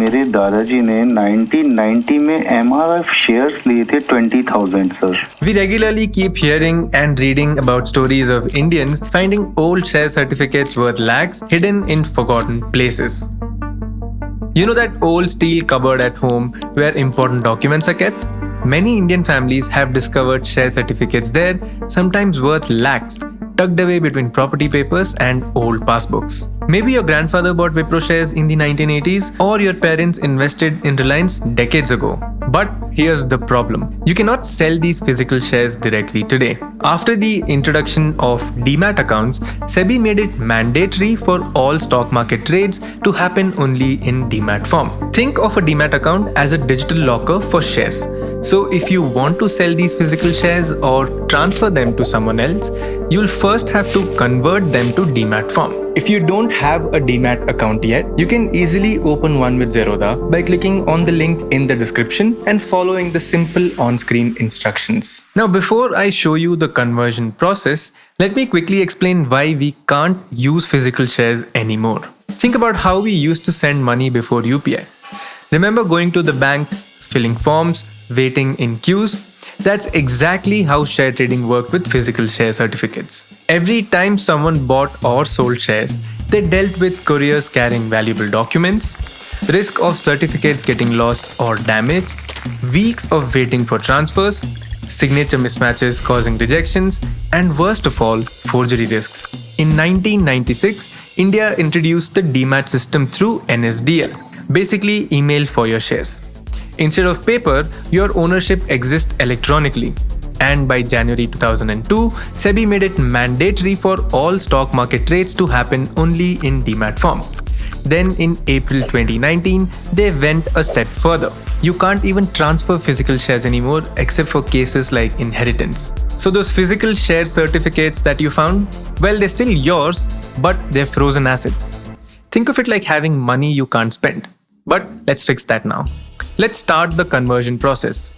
मेरे दादाजी ने 1990 में MRF शेयर्स लिए थे 20,000 sir. We regularly keep hearing and reading about stories of Indians finding old share certificates worth lakhs hidden in forgotten places. You know that old steel cupboard at home where important documents are kept? Many Indian families have discovered share certificates there, sometimes worth lakhs, tucked away between property papers and old passbooks. Maybe your grandfather bought Wipro shares in the 1980s, or your parents invested in Reliance decades ago. But here's the problem. You cannot sell these physical shares directly today. After the introduction of demat accounts, SEBI made it mandatory for all stock market trades to happen only in demat form. Think of a demat account as a digital locker for shares. So if you want to sell these physical shares or transfer them to someone else, you'll first have to convert them to demat form. If you don't have a demat account yet, you can easily open one with Zerodha by clicking on the link in the description and following the simple on-screen instructions. Now, before I show you the conversion process, let me quickly explain why we can't use physical shares anymore. Think about how we used to send money before UPI. Remember going to the bank, filling forms, waiting in queues? That's exactly how share trading worked with physical share certificates. Every time someone bought or sold shares, they dealt with couriers carrying valuable documents, risk of certificates getting lost or damaged, weeks of waiting for transfers, signature mismatches causing rejections, and worst of all, forgery risks. In 1996, India introduced the demat system through NSDL, basically email for your shares. Instead of paper, your ownership exists electronically. And by January 2002, SEBI made it mandatory for all stock market trades to happen only in demat form. Then in April 2019, they went a step further. You can't even transfer physical shares anymore except for cases like inheritance. So those physical share certificates that you found, well, they're still yours, but they're frozen assets. Think of it like having money you can't spend. But let's fix that now. Let's start the conversion process.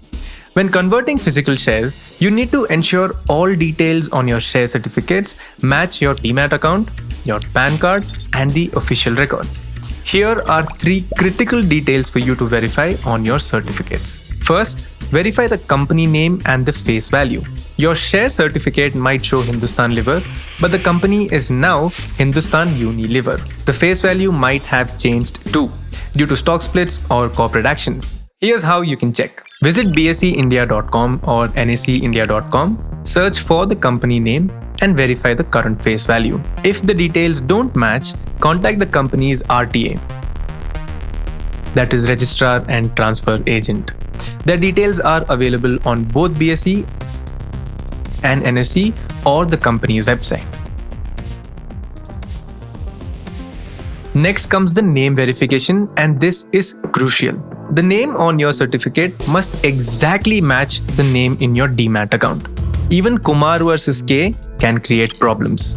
When converting physical shares, you need to ensure all details on your share certificates match your demat account, your PAN card, and the official records. Here are 3 critical details for you to verify on your certificates. First, verify the company name and the face value. Your share certificate might show Hindustan Liver, but the company is now Hindustan Unilever. The face value might have changed too, due to stock splits or corporate actions. Here's how you can check. Visit bseindia.com or naceindia.com, search for the company name and verify the current face value. If the details don't match, contact the company's RTA, that is Registrar and Transfer Agent. Their details are available on both BSE and NSE or the company's website. Next comes the name verification, and this is crucial. The name on your certificate must exactly match the name in your demat account. Even Kumar versus K can create problems.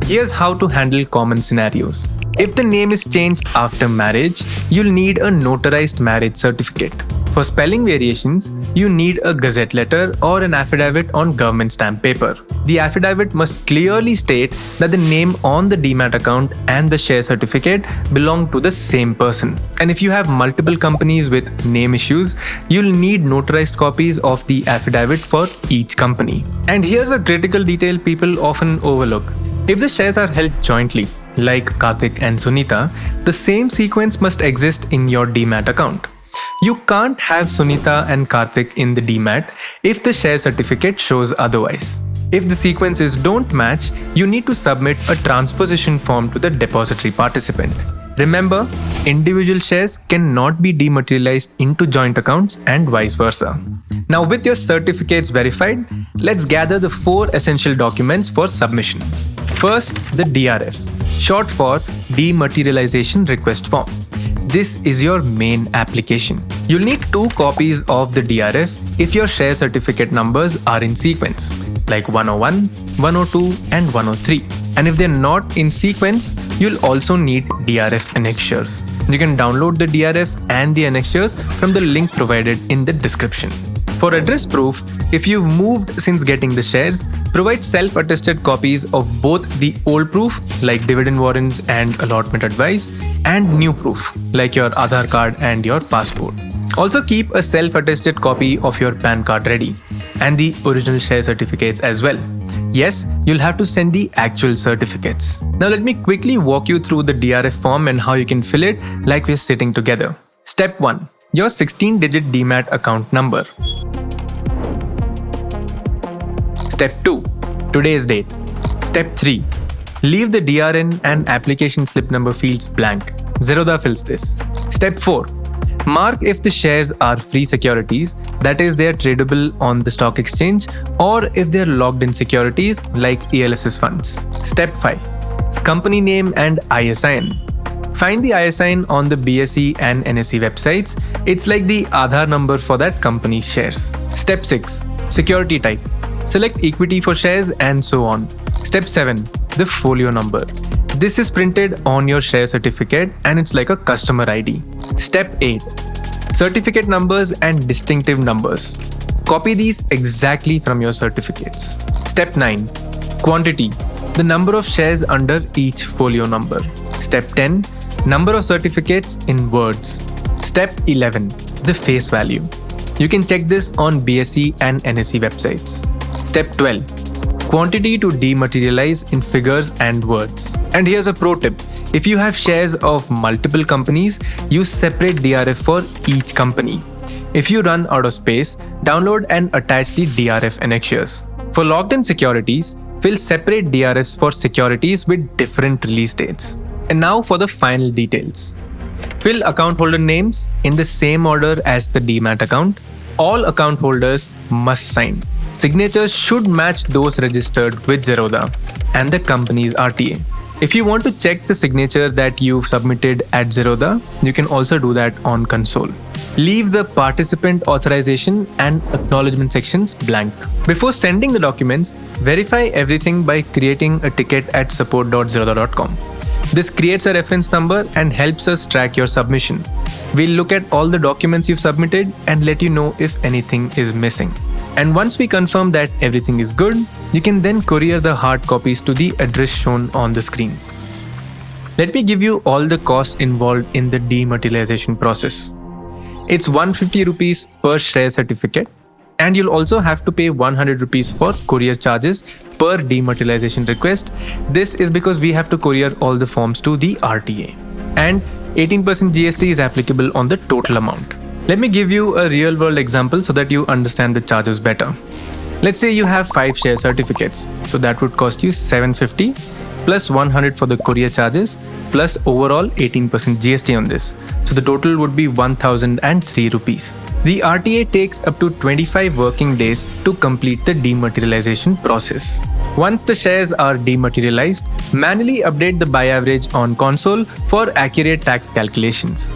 Here's how to handle common scenarios. If the name is changed after marriage, you'll need a notarized marriage certificate. For spelling variations, you need a gazette letter or an affidavit on government stamp paper. The affidavit must clearly state that the name on the demat account and the share certificate belong to the same person. And if you have multiple companies with name issues, you'll need notarized copies of the affidavit for each company. And here's a critical detail people often overlook. If the shares are held jointly, like Karthik and Sunita, the same sequence must exist in your demat account. You can't have Sunita and Karthik in the demat if the share certificate shows otherwise. If the sequences don't match, you need to submit a transposition form to the depository participant. Remember, individual shares cannot be dematerialized into joint accounts and vice versa. Now, with your certificates verified, let's gather the 4 essential documents for submission. First, the DRF, short for Dematerialization Request Form. This is your main application. You'll need 2 copies of the DRF if your share certificate numbers are in sequence, like 101, 102, and 103. And if they're not in sequence, you'll also need DRF annexures. You can download the DRF and the annexures from the link provided in the description. For address proof, if you've moved since getting the shares, provide self-attested copies of both the old proof like dividend warrants and allotment advice and new proof like your Aadhaar card and your passport. Also keep a self-attested copy of your PAN card ready and the original share certificates as well. Yes, you'll have to send the actual certificates. Now let me quickly walk you through the DRF form and how you can fill it like we're sitting together. Step 1. Your 16-digit demat account number. Step 2. Today's date. Step 3. Leave the DRN and application slip number fields blank. Zerodha fills this. Step 4. Mark if the shares are free securities, that is, they are tradable on the stock exchange, or if they are logged in securities like ELSS funds. Step 5. Company name and ISIN. Find the ISIN on the BSE and NSE websites. It's like the Aadhaar number for that company shares. Step 6. Security type. Select equity for shares and so on. Step 7. The folio number. This is printed on your share certificate and it's like a customer ID. Step 8. Certificate numbers and distinctive numbers. Copy these exactly from your certificates. Step 9. Quantity. The number of shares under each folio number. Step 10. Number of certificates in words. Step 11. The face value. You can check this on BSE and NSE websites. Step 12. Quantity to dematerialize in figures and words. And here's a pro tip. If you have shares of multiple companies, use separate DRF for each company. If you run out of space, download and attach the DRF annexures. For logged-in securities, fill separate DRFs for securities with different release dates. And now for the final details. Fill account holder names in the same order as the demat account. All account holders must sign. Signatures should match those registered with Zerodha and the company's RTA. If you want to check the signature that you've submitted at Zerodha, you can also do that on console. Leave the participant authorization and acknowledgement sections blank. Before sending the documents, verify everything by creating a ticket at support.zerodha.com. This creates a reference number and helps us track your submission. We'll look at all the documents you've submitted and let you know if anything is missing. And once we confirm that everything is good, you can then courier the hard copies to the address shown on the screen. Let me give you all the costs involved in the dematerialization process. It's 150 rupees per share certificate, and you'll also have to pay 100 rupees for courier charges per dematerialization request. This is because we have to courier all the forms to the RTA. And 18% GST is applicable on the total amount. Let me give you a real-world example so that you understand the charges better. Let's say you have 5 share certificates, so that would cost you 750 plus 100 for the courier charges plus overall 18% GST on this. So the total would be 1003 rupees. The RTA takes up to 25 working days to complete the dematerialization process. Once the shares are dematerialized, manually update the buy average on console for accurate tax calculations.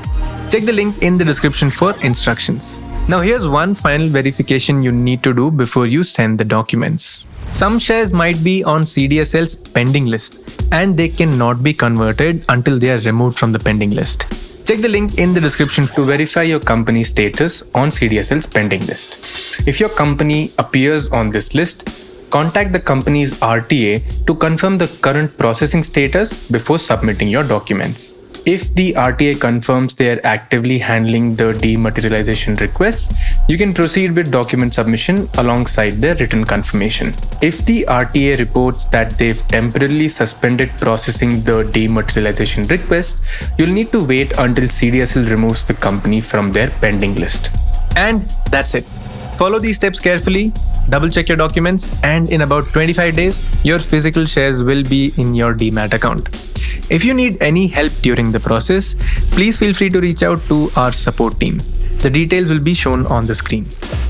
Check the link in the description for instructions. Now here's one final verification you need to do before you send the documents. Some shares might be on CDSL's pending list and they cannot be converted until they are removed from the pending list. Check the link in the description to verify your company's status on CDSL's pending list. If your company appears on this list, contact the company's RTA to confirm the current processing status before submitting your documents. If the RTA confirms they are actively handling the dematerialization requests, you can proceed with document submission alongside their written confirmation. If the RTA reports that they've temporarily suspended processing the dematerialization request, you'll need to wait until CDSL removes the company from their pending list. And that's it. Follow these steps carefully, double check your documents, and in about 25 days, your physical shares will be in your demat account. If you need any help during the process, please feel free to reach out to our support team. The details will be shown on the screen.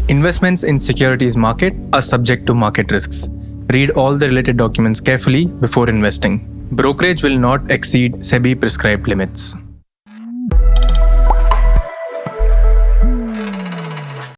Investments in securities market are subject to market risks. Read all the related documents carefully before investing. Brokerage will not exceed SEBI prescribed limits.